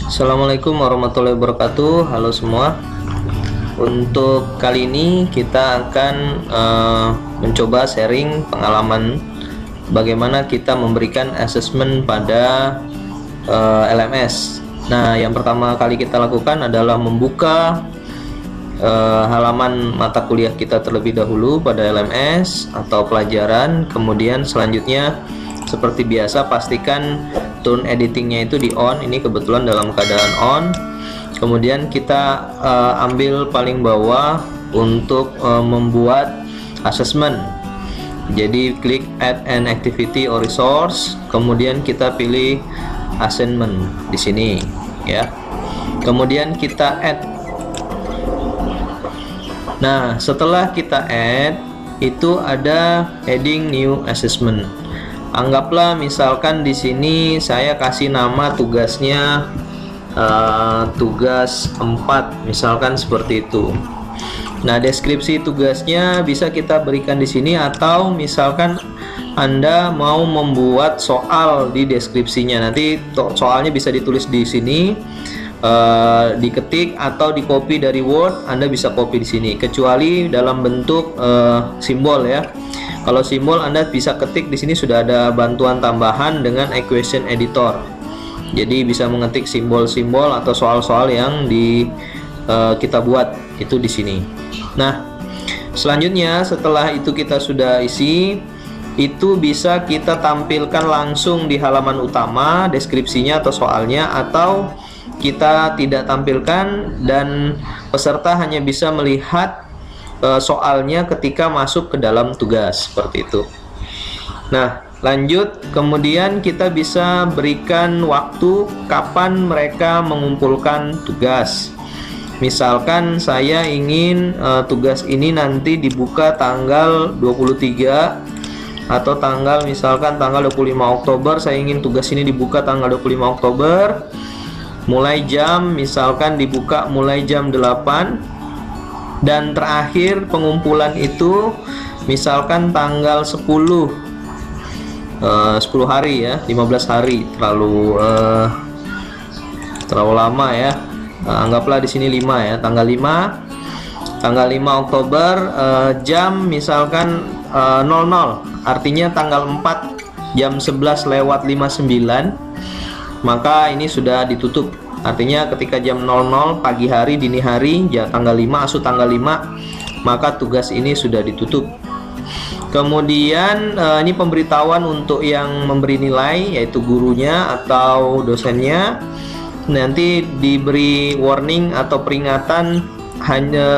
Assalamualaikum warahmatullahi wabarakatuh. Halo semua. Untuk kali ini kita akan mencoba sharing pengalaman bagaimana kita memberikan assessment pada LMS. Nah, yang pertama kali kita lakukan adalah membuka halaman mata kuliah kita terlebih dahulu pada LMS atau pelajaran. Kemudian selanjutnya seperti biasa pastikan tone editingnya itu di on. Ini kebetulan dalam keadaan on. Kemudian kita ambil paling bawah untuk membuat assessment. Jadi klik add an activity or resource, kemudian kita pilih assignment di sini ya. Kemudian kita add. Nah, setelah kita add itu ada heading new assessment. Anggaplah misalkan di sini saya kasih nama tugasnya tugas 4, misalkan seperti itu. Nah, deskripsi tugasnya bisa kita berikan di sini, atau misalkan Anda mau membuat soal di deskripsinya, nanti soalnya bisa ditulis di sini, diketik atau di copy dari Word. Anda bisa copy di sini, kecuali dalam bentuk simbol ya. Kalau simbol Anda bisa ketik di sini, sudah ada bantuan tambahan dengan equation editor. Jadi bisa mengetik simbol-simbol atau soal-soal yang kita buat itu di sini. Nah, selanjutnya setelah itu kita sudah isi, itu bisa kita tampilkan langsung di halaman utama deskripsinya atau soalnya, atau kita tidak tampilkan dan peserta hanya bisa melihat soalnya ketika masuk ke dalam tugas, seperti itu. Nah, lanjut, kemudian kita bisa berikan waktu kapan mereka mengumpulkan tugas. Misalkan saya ingin tugas ini nanti dibuka tanggal 23, atau misalkan tanggal 25 Oktober, saya ingin tugas ini dibuka tanggal 25 Oktober, mulai jam, misalkan dibuka mulai jam 8, dan terakhir pengumpulan itu misalkan tanggal 10 hari ya, 15 hari, terlalu lama ya. Anggaplah di sini 5 ya, tanggal 5 Oktober, jam misalkan 00, artinya tanggal 4 jam 11:59, maka ini sudah ditutup. Artinya ketika jam 00 pagi hari, dini hari, ya tanggal 5, asuh tanggal 5, maka tugas ini sudah ditutup. Kemudian ini pemberitahuan untuk yang memberi nilai, yaitu gurunya atau dosennya. Nanti diberi warning atau peringatan hanya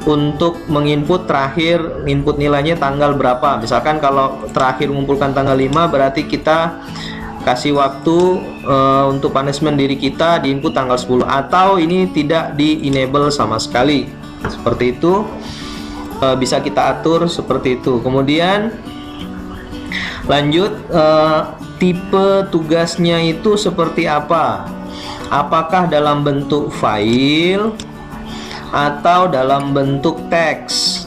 untuk menginput terakhir input nilainya tanggal berapa. Misalkan kalau terakhir mengumpulkan tanggal 5, berarti kita kasih waktu untuk punishment diri kita di input tanggal 10, atau ini tidak di enable sama sekali, seperti itu. Bisa kita atur seperti itu. Kemudian lanjut, tipe tugasnya itu seperti apa, apakah dalam bentuk file atau dalam bentuk teks.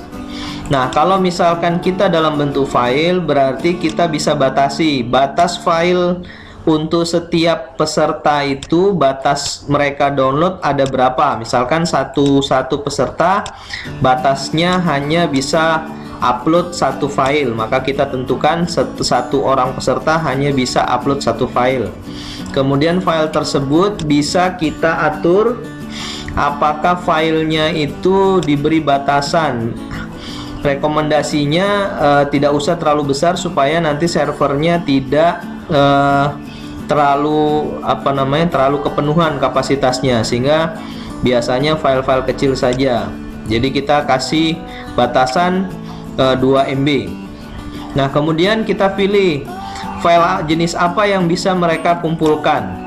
Nah, kalau misalkan kita dalam bentuk file, berarti kita bisa batasi batas file untuk setiap peserta itu. Batas mereka download ada berapa? Misalkan satu peserta batasnya hanya bisa upload 1 file, maka kita tentukan satu orang peserta hanya bisa upload 1 file. Kemudian file tersebut bisa kita atur apakah filenya itu diberi batasan. Rekomendasinya tidak usah terlalu besar, supaya nanti servernya tidak terlalu kepenuhan kapasitasnya, sehingga biasanya file-file kecil saja. Jadi kita kasih batasan 2 MB. Nah, kemudian kita pilih file jenis apa yang bisa mereka kumpulkan.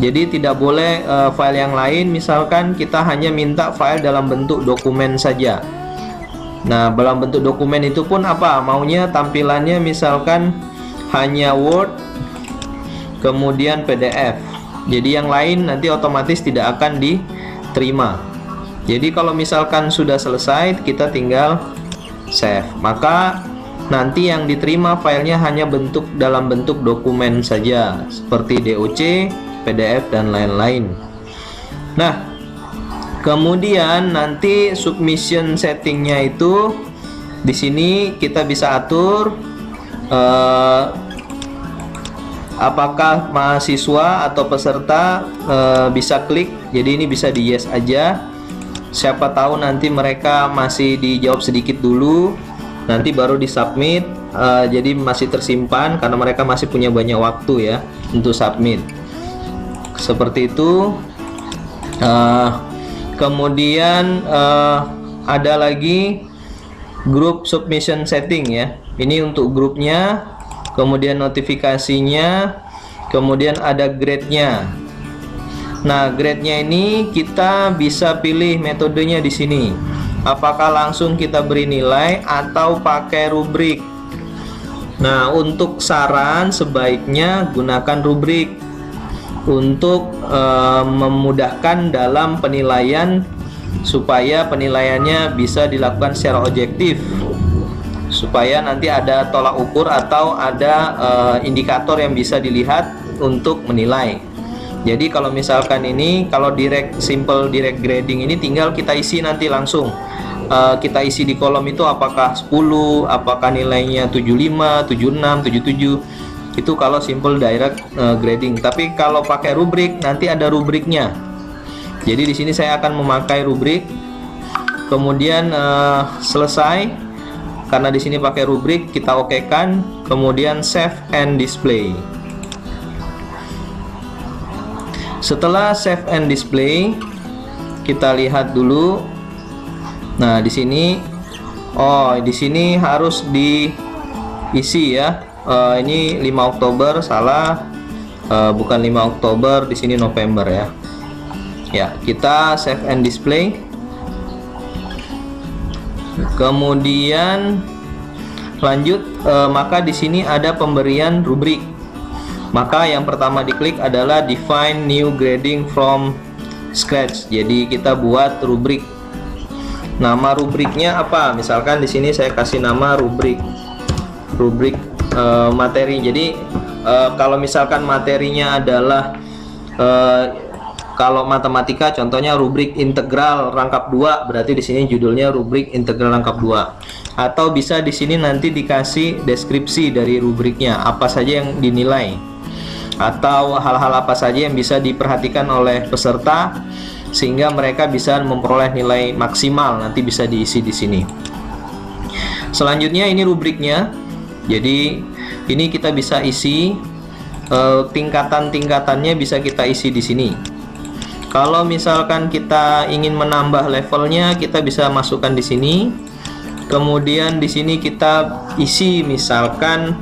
Jadi tidak boleh file yang lain. Misalkan kita hanya minta file dalam bentuk dokumen saja. Nah, dalam bentuk dokumen itu pun maunya tampilannya misalkan hanya Word, kemudian PDF. Jadi yang lain nanti otomatis tidak akan diterima. Jadi kalau misalkan sudah selesai, kita tinggal save. Maka nanti yang diterima filenya hanya dalam bentuk dokumen saja, seperti DOC PDF dan lain-lain. Nah, kemudian nanti submission settingnya itu di sini kita bisa atur apakah mahasiswa atau peserta bisa klik. Jadi ini bisa di yes aja. Siapa tahu nanti mereka masih dijawab sedikit dulu, nanti baru di submit. Jadi masih tersimpan karena mereka masih punya banyak waktu ya untuk submit. Seperti itu. Kemudian ada lagi group submission setting ya. Ini untuk grupnya, kemudian notifikasinya, kemudian ada grade-nya. Nah, grade-nya ini kita bisa pilih metodenya di sini. Apakah langsung kita beri nilai atau pakai rubrik? Nah, untuk saran sebaiknya gunakan rubrik untuk memudahkan dalam penilaian, supaya penilaiannya bisa dilakukan secara objektif, supaya nanti ada tolak ukur atau ada indikator yang bisa dilihat untuk menilai. Jadi kalau misalkan ini, kalau simple direct grading ini tinggal kita isi nanti langsung. Kita isi di kolom itu apakah 10, apakah nilainya 75, 76, 77. Itu kalau simple direct grading. Tapi kalau pakai rubrik nanti ada rubriknya. Jadi di sini saya akan memakai rubrik. Kemudian selesai. Karena di sini pakai rubrik, kita okekan. Kemudian save and display. Setelah save and display, kita lihat dulu. Nah, di sini di sini harus diisi ya. Ini 5 Oktober salah, bukan 5 Oktober, di sini November ya. Ya, kita save and display. Kemudian lanjut, maka di sini ada pemberian rubrik. Maka yang pertama diklik adalah define new grading from scratch. Jadi kita buat rubrik. Nama rubriknya apa? Misalkan di sini saya kasih nama rubrik materi. Jadi kalau misalkan materinya adalah kalau matematika contohnya rubrik integral rangkap 2, berarti di sini judulnya rubrik integral rangkap 2. Atau bisa di sini nanti dikasih deskripsi dari rubriknya, apa saja yang dinilai atau hal-hal apa saja yang bisa diperhatikan oleh peserta sehingga mereka bisa memperoleh nilai maksimal, nanti bisa diisi di sini. Selanjutnya ini rubriknya. Jadi ini kita bisa isi tingkatan-tingkatannya, bisa kita isi di sini. Kalau misalkan kita ingin menambah levelnya, kita bisa masukkan di sini. Kemudian di sini kita isi misalkan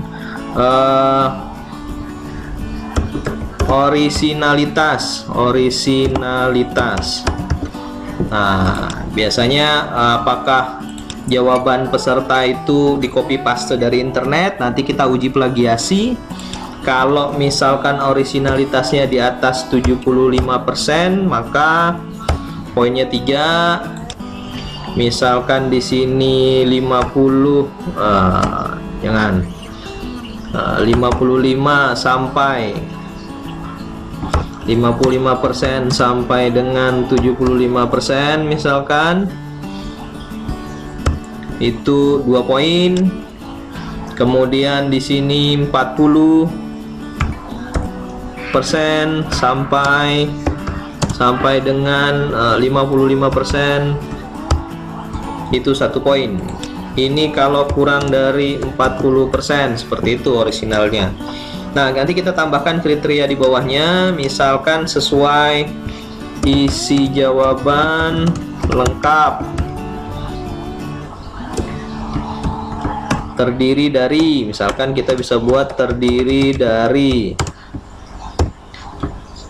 orisinalitas. Nah, biasanya apakah jawaban peserta itu di copy paste dari internet, nanti kita uji plagiasi. Kalau misalkan orisinalitasnya di atas 75%, maka poinnya 3. Misalkan di sini 50, jangan 55 sampai 55% sampai dengan 75% misalkan, itu 2 poin. Kemudian di sini 40% sampai dengan 55%, itu 1 poin. Ini kalau kurang dari 40%, seperti itu orisinalnya. Nah, nanti kita tambahkan kriteria di bawahnya, misalkan sesuai isi jawaban lengkap, terdiri dari, misalkan kita bisa buat terdiri dari,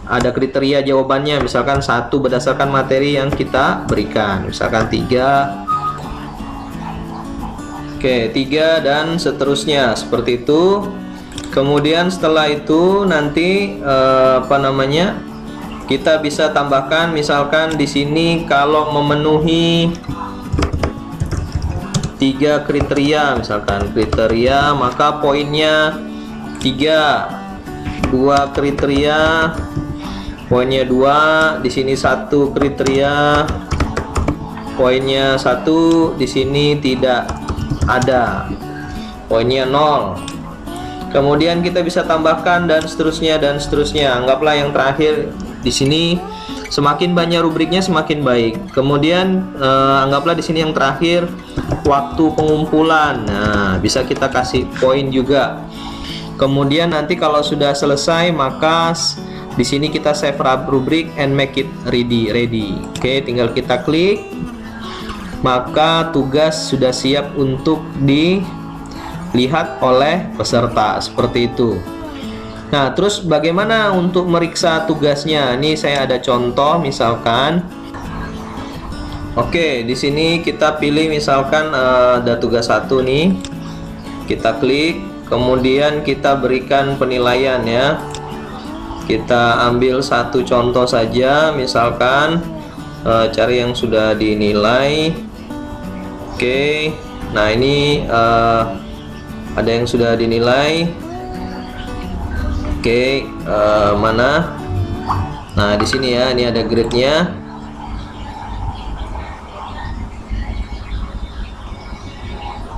ada kriteria jawabannya, misalkan 1 berdasarkan materi yang kita berikan, misalkan 3, oke 3 dan seterusnya, seperti itu. Kemudian setelah itu nanti kita bisa tambahkan, misalkan di sini kalau memenuhi 3 kriteria, misalkan kriteria, maka poinnya 3. 2 kriteria Poinnya 2, di sini 1 kriteria. Poinnya 1, di sini tidak ada. Poinnya 0. Kemudian kita bisa tambahkan dan seterusnya dan seterusnya. Anggaplah yang terakhir di sini, semakin banyak rubriknya semakin baik. Kemudian anggaplah di sini yang terakhir waktu pengumpulan. Nah, bisa kita kasih poin juga. Kemudian nanti kalau sudah selesai, maka di sini kita save rubrik and make it ready. Oke, tinggal kita klik. Maka tugas sudah siap untuk dilihat oleh peserta seperti itu. Nah, terus bagaimana untuk meriksa tugasnya? Ini saya ada contoh, misalkan. Oke, di sini kita pilih misalkan ada tugas 1 nih. Kita klik, kemudian kita berikan penilaian ya. Kita ambil satu contoh saja, misalkan cari yang sudah dinilai. Oke, nah ini ada yang sudah dinilai. Oke, mana? Nah, di sini ya, ini ada grade-nya.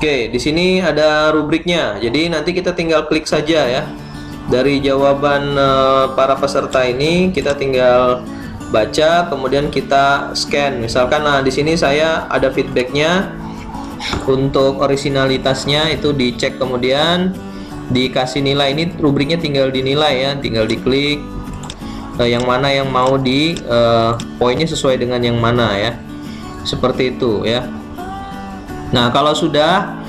Oke, di sini ada rubriknya. Jadi nanti kita tinggal klik saja ya. Dari jawaban para peserta ini kita tinggal baca, kemudian kita scan. Misalkan, nah di sini saya ada feedbacknya. Untuk originalitasnya itu dicek, kemudian dikasih nilai. Ini rubriknya tinggal dinilai ya, tinggal diklik yang mana yang mau di poinnya sesuai dengan yang mana ya, seperti itu ya. Nah, kalau sudah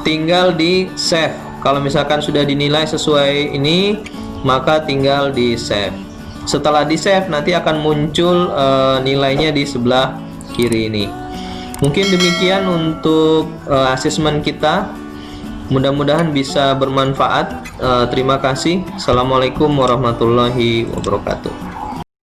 tinggal di save. Kalau misalkan sudah dinilai sesuai ini, maka tinggal di save. Setelah di save nanti akan muncul nilainya di sebelah kiri ini. Mungkin demikian untuk asesmen kita. Mudah-mudahan bisa bermanfaat. Terima kasih. Assalamualaikum warahmatullahi wabarakatuh.